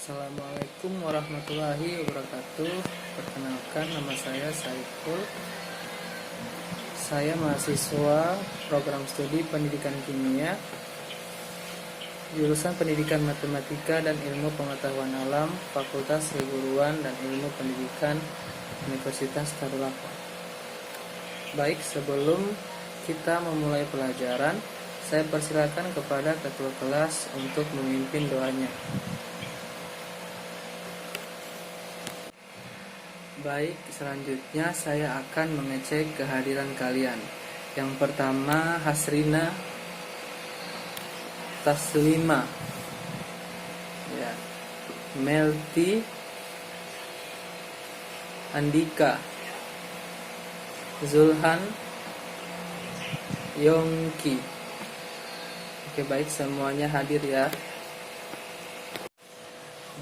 Assalamualaikum warahmatullahi wabarakatuh. Perkenalkan, nama saya Saiful. Saya mahasiswa program studi pendidikan kimia, jurusan pendidikan matematika dan ilmu pengetahuan alam, Fakultas Keguruan dan Ilmu Pendidikan Universitas Tadulako. Baik, sebelum kita memulai pelajaran, saya persilakan kepada ketua kelas untuk memimpin doanya. Baik, selanjutnya saya akan mengecek kehadiran kalian. Yang pertama, Hasrina Taslima, ya. Melty Andika, Zulhan Yongki. Oke, baik, semuanya hadir ya.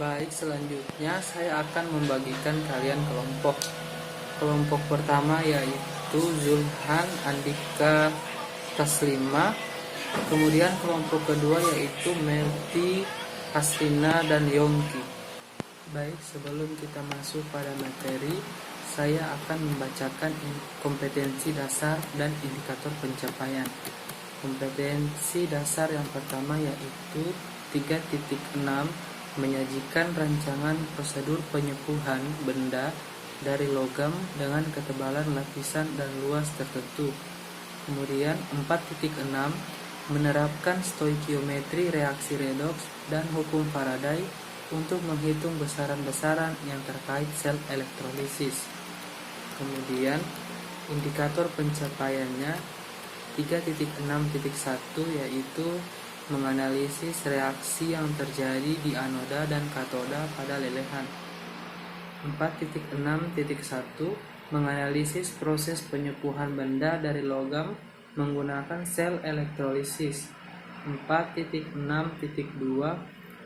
Baik, selanjutnya saya akan membagikan kalian kelompok. Kelompok pertama yaitu Zulhan Andika Taslima. Kemudian kelompok kedua yaitu Melty, Hasrina, dan Yongki. Baik, sebelum kita masuk pada materi, saya akan membacakan kompetensi dasar dan indikator pencapaian. Kompetensi dasar yang pertama yaitu 3.6, menyajikan rancangan prosedur penyepuhan benda dari logam dengan ketebalan lapisan dan luas tertentu. Kemudian 4.6, menerapkan stoikiometri reaksi redoks dan hukum Faraday untuk menghitung besaran-besaran yang terkait sel elektrolisis. Kemudian indikator pencapaiannya 3.6.1 yaitu menganalisis reaksi yang terjadi di anoda dan katoda pada lelehan. 4.6.1, menganalisis proses penyepuhan benda dari logam menggunakan sel elektrolisis. 4.6.2,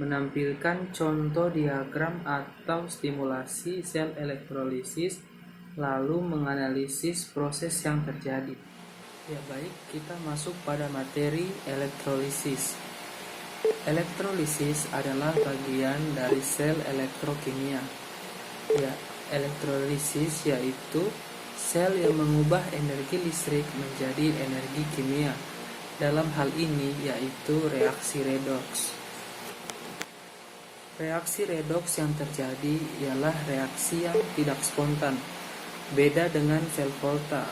menampilkan contoh diagram atau stimulasi sel elektrolisis lalu menganalisis proses yang terjadi. Ya, baik, kita masuk pada materi elektrolisis. Elektrolisis adalah bagian dari sel elektrokimia. Ya, elektrolisis yaitu sel yang mengubah energi listrik menjadi energi kimia. Dalam hal ini yaitu reaksi redoks. Reaksi redoks yang terjadi ialah reaksi yang tidak spontan. Beda dengan sel volta.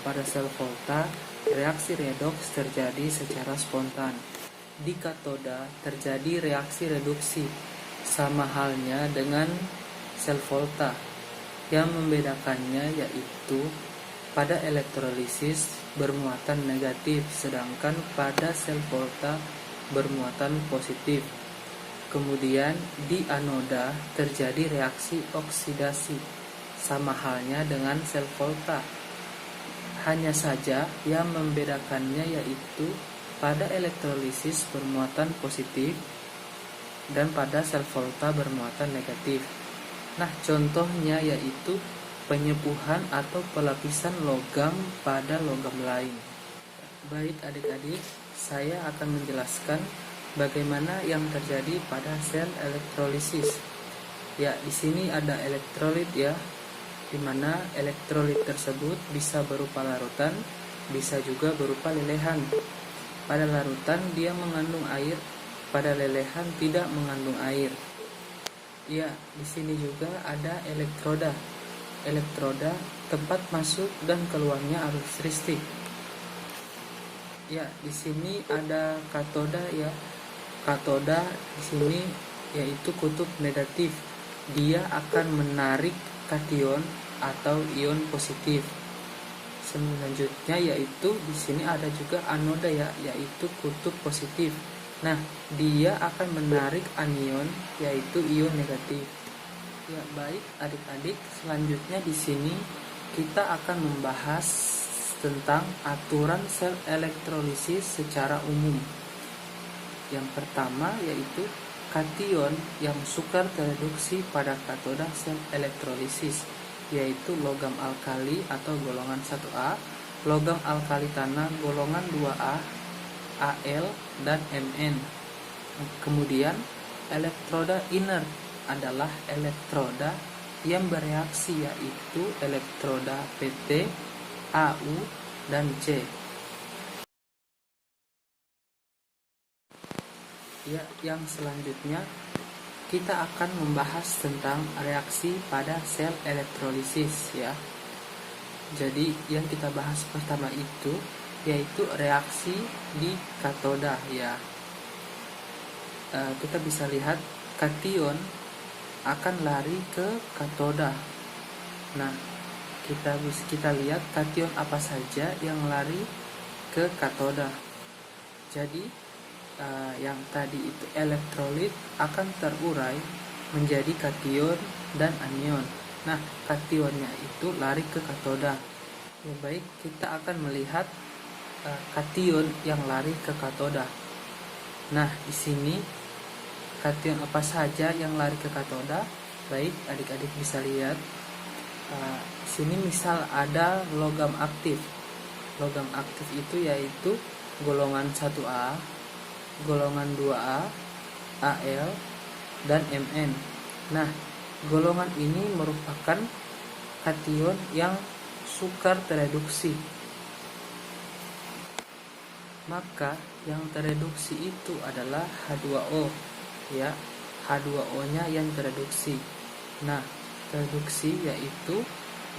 Pada sel volta, reaksi redoks terjadi secara spontan. Di katoda terjadi reaksi reduksi, sama halnya dengan sel volta. Yang membedakannya yaitu pada elektrolisis bermuatan negatif, sedangkan pada sel volta bermuatan positif. Kemudian di anoda terjadi reaksi oksidasi, sama halnya dengan sel volta. Hanya saja yang membedakannya yaitu pada elektrolisis bermuatan positif dan pada sel volta bermuatan negatif. Nah, contohnya yaitu penyepuhan atau pelapisan logam pada logam lain. Baik adik-adik, saya akan menjelaskan bagaimana yang terjadi pada sel elektrolisis. Ya, di sini ada elektrolit ya, di mana elektrolit tersebut bisa berupa larutan, bisa juga berupa lelehan. Pada larutan dia mengandung air, pada lelehan tidak mengandung air. Ya, di sini juga ada elektroda. Elektroda tempat masuk dan keluarnya arus listrik. Ya, di sini ada katoda ya. Katoda di sini yaitu kutub negatif. Dia akan menarik kation atau ion positif. Selanjutnya yaitu di sini ada juga anoda ya, yaitu kutub positif. Nah, dia akan menarik anion yaitu ion negatif. Ya, baik adik-adik, selanjutnya di sini kita akan membahas tentang aturan sel elektrolisis secara umum. Yang pertama yaitu kation yang sukar tereduksi pada katoda sel elektrolisis, yaitu logam alkali atau golongan 1A, logam alkali tanah golongan 2A, Al, dan Mn. Kemudian Elektroda inert adalah elektroda yang bereaksi, yaitu elektroda PT, AU, dan C. Ya, yang selanjutnya kita akan membahas tentang reaksi pada sel elektrolisis ya. Jadi yang kita bahas pertama itu yaitu reaksi di katoda ya. Kita bisa lihat kation akan lari ke katoda. Nah, kita lihat kation apa saja yang lari ke katoda. Jadi yang tadi itu elektrolit akan terurai menjadi kation dan anion. Nah, kationnya itu lari ke katoda. Ya, baik, kita akan melihat kation yang lari ke katoda. Nah, di sini kation apa saja yang lari ke katoda? Baik, adik-adik bisa lihat. Di sini misal ada logam aktif. Logam aktif itu yaitu golongan 1A, golongan 2A, Al, dan Mn. Nah, golongan ini merupakan kation yang sukar tereduksi. Maka yang tereduksi itu adalah H2O ya. H2O-nya yang tereduksi. Nah, tereduksi yaitu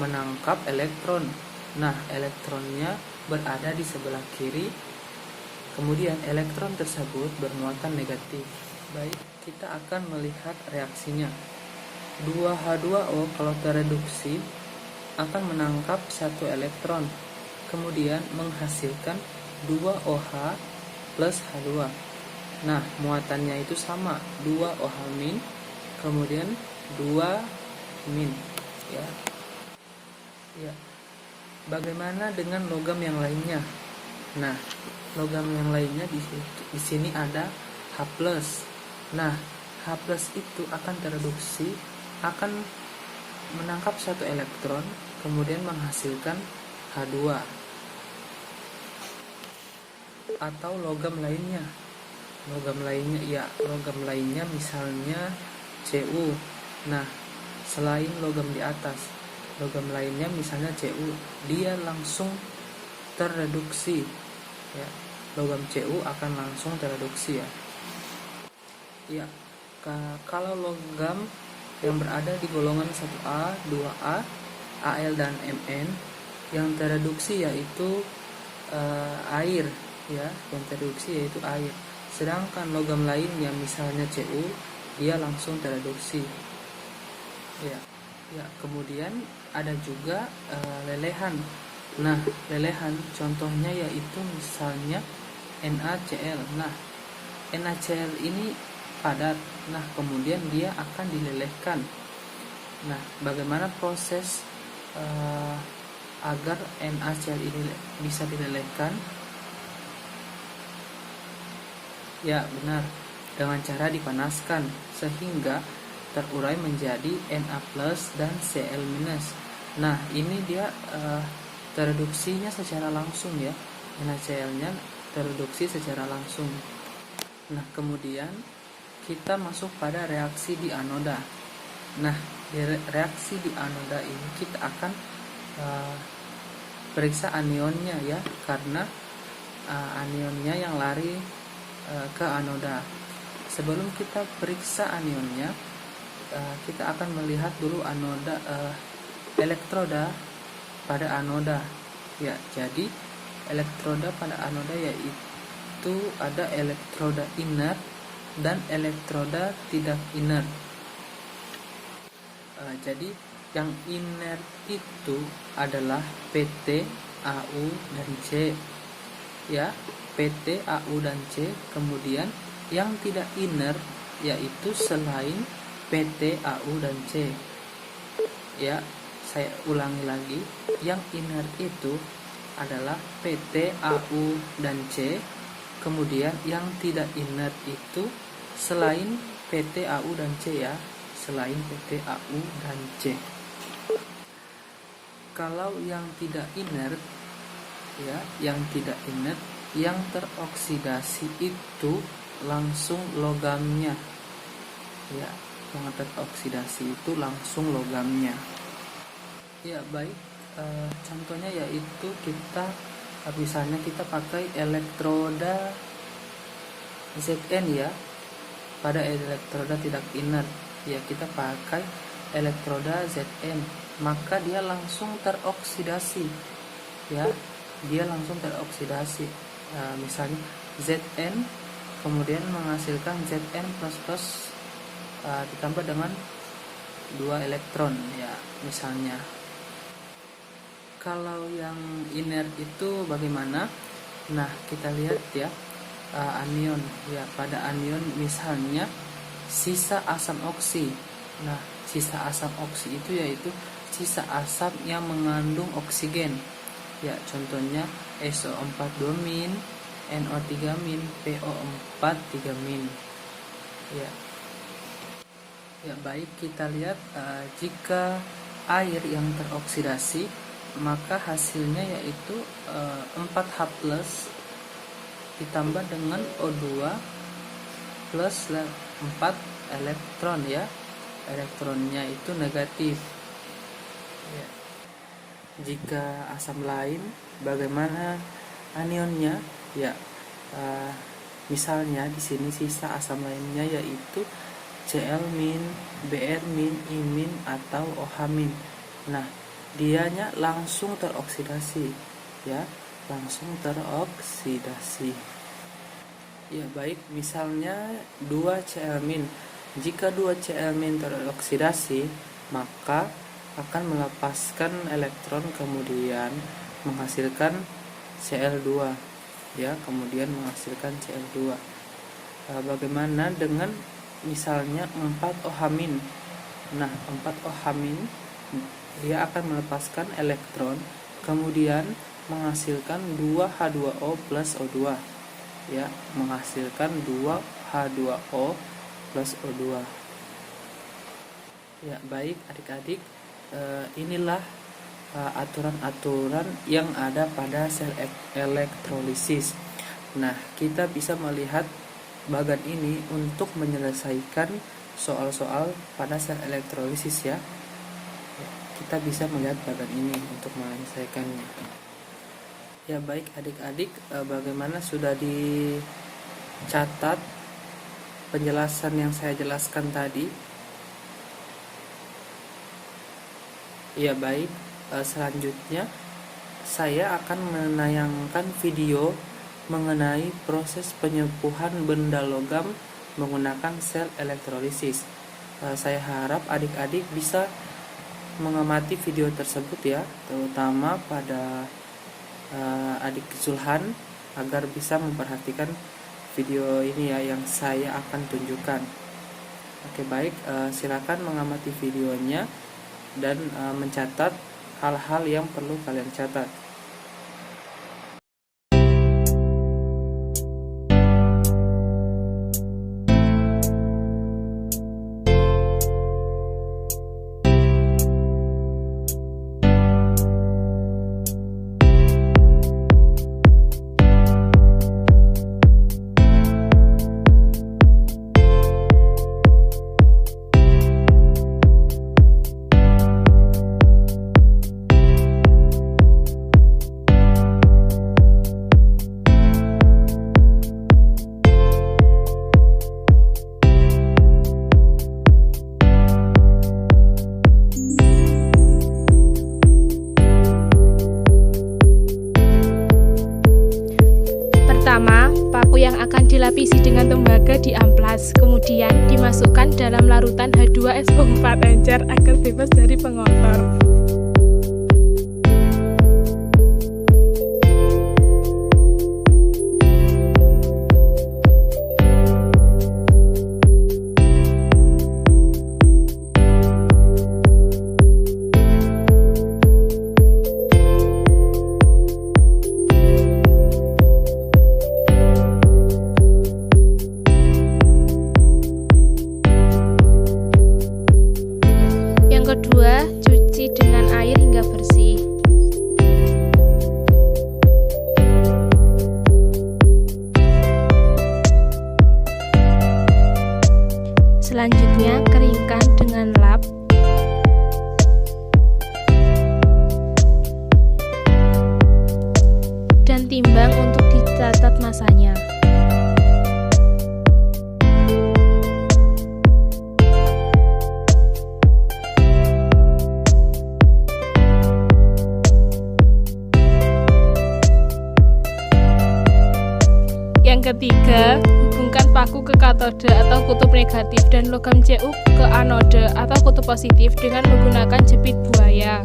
menangkap elektron. Nah, elektronnya berada di sebelah kiri. Kemudian elektron tersebut bermuatan negatif. Baik, kita akan melihat reaksinya. 2H2O kalau tereduksi akan menangkap satu elektron, kemudian menghasilkan 2OH plus H2. Nah, muatannya itu sama, 2OH min, kemudian 2 min ya. Ya. Bagaimana dengan logam yang lainnya? Nah, logam yang lainnya di sini ada H+. Nah, H+ itu akan tereduksi, akan menangkap satu elektron, kemudian menghasilkan H2. Atau logam lainnya. Logam lainnya misalnya Cu. Nah, selain logam di atas, logam lainnya misalnya Cu, dia langsung tereduksi ya. Logam Cu akan langsung tereduksi ya. Ya, kalau logam yang berada di golongan 1A, 2A, Al dan Mn yang tereduksi yaitu air ya, yang tereduksi yaitu air. Sedangkan logam lain yang misalnya Cu, dia langsung tereduksi. Ya. Ya, kemudian ada juga lelehan. Nah, lelehan contohnya yaitu misalnya NaCl. Nah, NaCl ini padat. Nah, kemudian dia akan dilelehkan. Nah, bagaimana proses agar NaCl ini bisa dilelehkan? Ya, benar. Dengan cara dipanaskan sehingga terurai menjadi Na+ dan Cl-. Nah, ini dia tereduksinya secara langsung ya. NaCl-nya tereduksi secara langsung. Nah, kemudian kita masuk pada reaksi di anoda. Nah, di reaksi di anoda ini kita akan periksa anionnya ya, karena anionnya yang lari ke anoda. Sebelum kita periksa anionnya, kita akan melihat dulu anoda, elektroda pada anoda ya. Jadi elektroda pada anoda yaitu ada elektroda inert dan elektroda tidak inert. Jadi yang inert itu adalah PT, AU, dan C ya. PT, AU, dan C. Kemudian yang tidak inert yaitu selain PT, AU, dan C ya. Saya ulangi lagi, yang inert itu adalah PT, AU, dan C. Kemudian yang tidak inert itu selain PT, AU, dan C ya, selain PT, AU, dan C. Kalau yang tidak inert ya, yang tidak inert, yang teroksidasi itu langsung logamnya ya, yang teroksidasi itu langsung logamnya. Ya baik, contohnya yaitu kita misalnya kita pakai elektroda Zn ya, pada elektroda tidak inert ya, kita pakai elektroda Zn, maka dia langsung teroksidasi ya, dia langsung teroksidasi. Misalnya Zn kemudian menghasilkan Zn++ ditambah dengan 2 elektron ya misalnya. Kalau yang inert itu bagaimana? Nah, kita lihat ya, anion ya, pada anion misalnya sisa asam oksi. Nah, sisa asam oksi itu yaitu sisa asam yang mengandung oksigen ya, contohnya SO4-2-, NO3-, PO4-3- ya. Ya baik, kita lihat jika air yang teroksidasi, maka hasilnya yaitu 4H+ ditambah dengan O2 plus 4 elektron ya, elektronnya itu negatif ya. Jika asam lain, bagaimana anionnya ya? Misalnya di sini sisa asam lainnya yaitu Cl-, Br-, I- atau OH-. Nah, dianya langsung teroksidasi ya, langsung teroksidasi. Ya baik, misalnya 2 Cl-. Jika 2 Cl- teroksidasi, maka akan melepaskan elektron kemudian menghasilkan Cl2 ya, kemudian menghasilkan Cl2. Bagaimana dengan misalnya 4 OH-? Nah, 4 OH- dia akan melepaskan elektron kemudian menghasilkan 2H2O plus O2 ya, menghasilkan 2H2O plus O2. Ya baik adik-adik, inilah aturan-aturan yang ada pada sel elektrolisis. Nah, kita bisa melihat bagan ini untuk menyelesaikan soal-soal pada sel elektrolisis ya. Kita bisa melihat bagan ini untuk menyelesaikannya. Ya baik adik-adik, bagaimana sudah dicatat penjelasan yang saya jelaskan tadi? Ya baik, selanjutnya saya akan menayangkan video mengenai proses penyembuhan benda logam menggunakan sel elektrolisis. Saya harap adik-adik bisa mengamati video tersebut ya, terutama pada adik Zulhan, agar bisa memperhatikan video ini ya yang saya akan tunjukkan. Oke baik, silakan mengamati videonya dan mencatat hal-hal yang perlu kalian catat. Pertama, paku yang akan dilapisi dengan tembaga diamplas, kemudian dimasukkan dalam larutan H2SO4 encer agar bebas dari pengotor. Kedua, cuci dengan Selanjutnya, keringkan dengan lap. Dan timbang untuk dicatat masanya. Yang ketiga, hubungkan paku ke katode atau kutub negatif dan logam Cu ke anode atau kutub positif dengan menggunakan jepit buaya.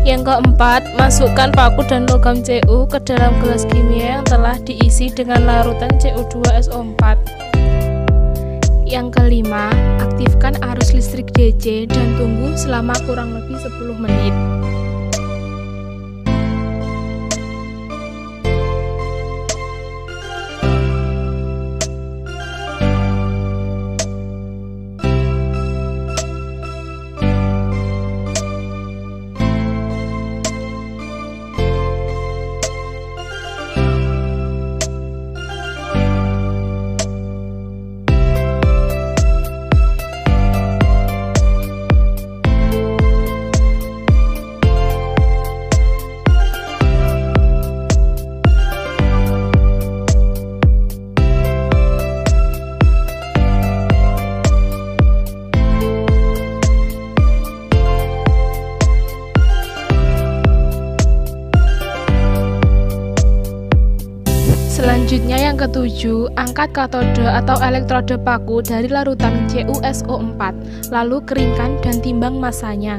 Yang keempat, masukkan paku dan logam Cu ke dalam gelas kimia yang telah diisi dengan larutan Cu2SO4. Yang kelima, aktifkan arus listrik DC dan tunggu selama kurang lebih 10 menit. Selanjutnya yang ketujuh, angkat katode atau elektrode paku dari larutan CuSO4, lalu keringkan dan timbang masanya.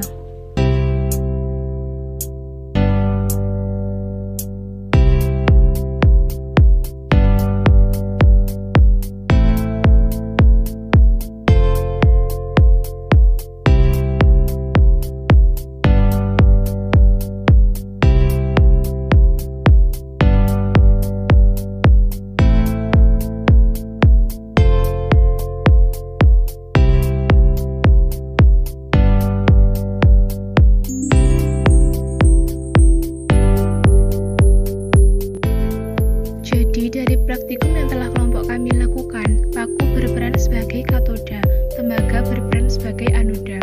Dari praktikum yang telah kelompok kami lakukan, paku berperan sebagai katoda, tembaga berperan sebagai anoda.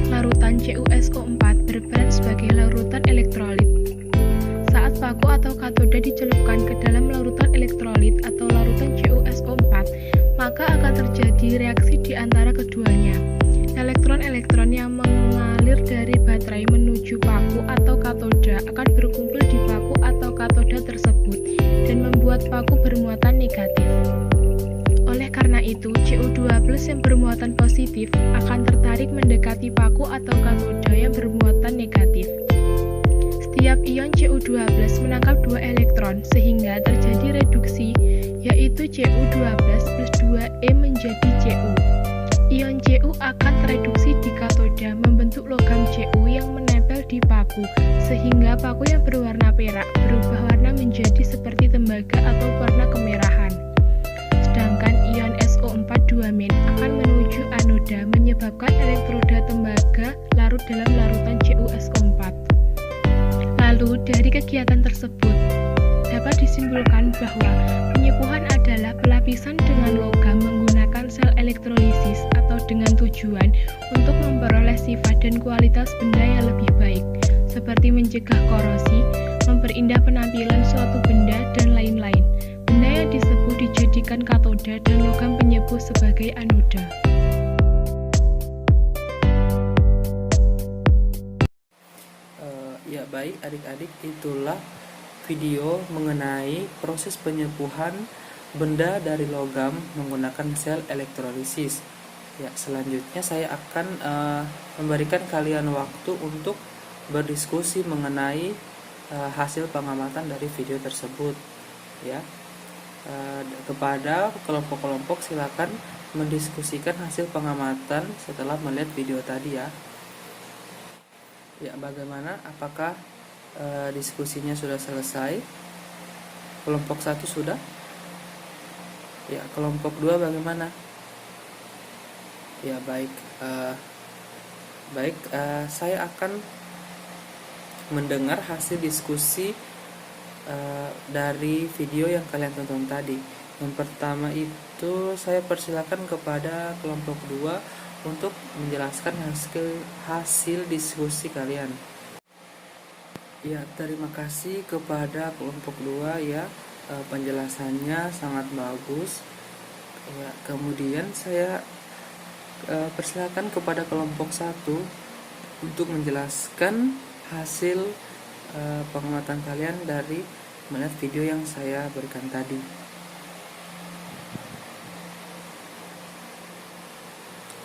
Larutan CuSO4 berperan sebagai larutan elektrolit. Saat paku atau katoda dicelupkan ke dalam larutan elektrolit atau larutan CuSO4, maka akan terjadi reaksi di antara keduanya. Elektron-elektron yang mengalir dari baterai menuju paku atau katoda akan berkumpul di paku atau katoda tersebut dan membuat paku bermuatan negatif. Oleh karena itu, Cu2+ yang bermuatan positif akan tertarik mendekati paku atau katoda yang bermuatan negatif. Setiap ion Cu2+ menangkap dua elektron sehingga terjadi reduksi, yaitu Cu2+ plus 2E menjadi Cu. Ion Cu akan tereduksi di katoda membentuk logam Cu yang menempel di paku, sehingga paku yang berwarna perak berubah warna menjadi seperti tembaga atau warna kemerahan. Sedangkan ion SO4 2- akan menuju anoda menyebabkan elektroda tembaga larut dalam larutan CuSO4. Lalu dari kegiatan tersebut dapat disimpulkan bahwa penyepuhan adalah pelapisan dengan logam menggunakan sel elektrolisis atau dengan tujuan untuk memperoleh sifat dan kualitas benda yang lebih baik, seperti mencegah korosi, memperindah penampilan suatu benda, dan lain-lain. Benda yang disebut dijadikan katoda dan logam penyepuh sebagai anoda. Ya baik adik-adik, itulah video mengenai proses penyepuhan benda dari logam menggunakan sel elektrolisis. Ya, selanjutnya saya akan memberikan kalian waktu untuk berdiskusi mengenai hasil pengamatan dari video tersebut. Ya, kepada kelompok-kelompok silakan mendiskusikan hasil pengamatan setelah melihat video tadi ya. Ya, bagaimana? Apakah diskusinya sudah selesai? Kelompok 1 sudah? Ya, kelompok 2 bagaimana? Ya, baik. Baik, saya akan mendengar hasil diskusi dari video yang kalian tonton tadi. Yang pertama itu saya persilakan kepada kelompok 2 untuk menjelaskan hasil diskusi kalian. Ya, terima kasih kepada kelompok 2 ya, penjelasannya sangat bagus. Ya, kemudian saya persilakan kepada kelompok 1 untuk menjelaskan hasil pengamatan kalian dari melihat video yang saya berikan tadi.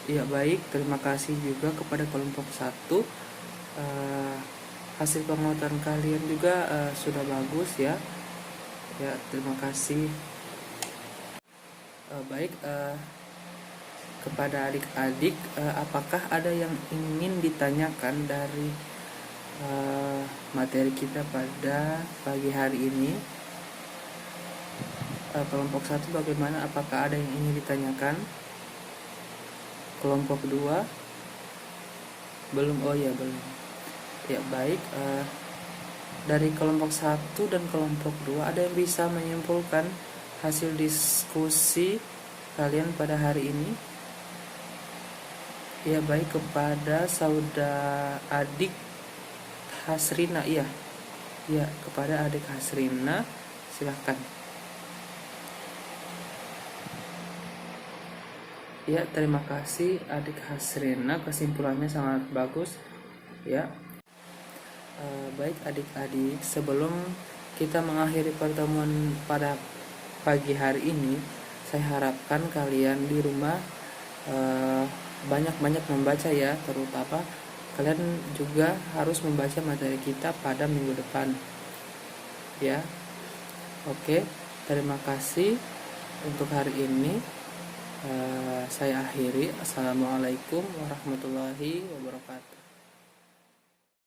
Ya baik, terima kasih juga kepada kelompok 1. Hasil pengamatan kalian juga sudah bagus ya. Ya, terima kasih. Baik, kepada adik-adik, apakah ada yang ingin ditanyakan dari materi kita pada pagi hari ini? Kelompok 1 bagaimana? Apakah ada yang ingin ditanyakan? Kelompok 2 belum? Oh ya, belum. Ya baik, dari kelompok 1 dan kelompok 2 ada yang bisa menyimpulkan hasil diskusi kalian pada hari ini? Ya baik, kepada saudara adik Hasrina, iya kepada adik Hasrina, silahkan. Ya, terima kasih adik Hasrina, kesimpulannya sangat bagus ya. Baik adik-adik, sebelum kita mengakhiri pertemuan pada pagi hari ini, saya harapkan kalian di rumah banyak-banyak membaca ya, terutama kalian juga harus membaca materi kita pada minggu depan ya. Oke, terima kasih untuk hari ini. Saya akhiri. Assalamualaikum warahmatullahi wabarakatuh.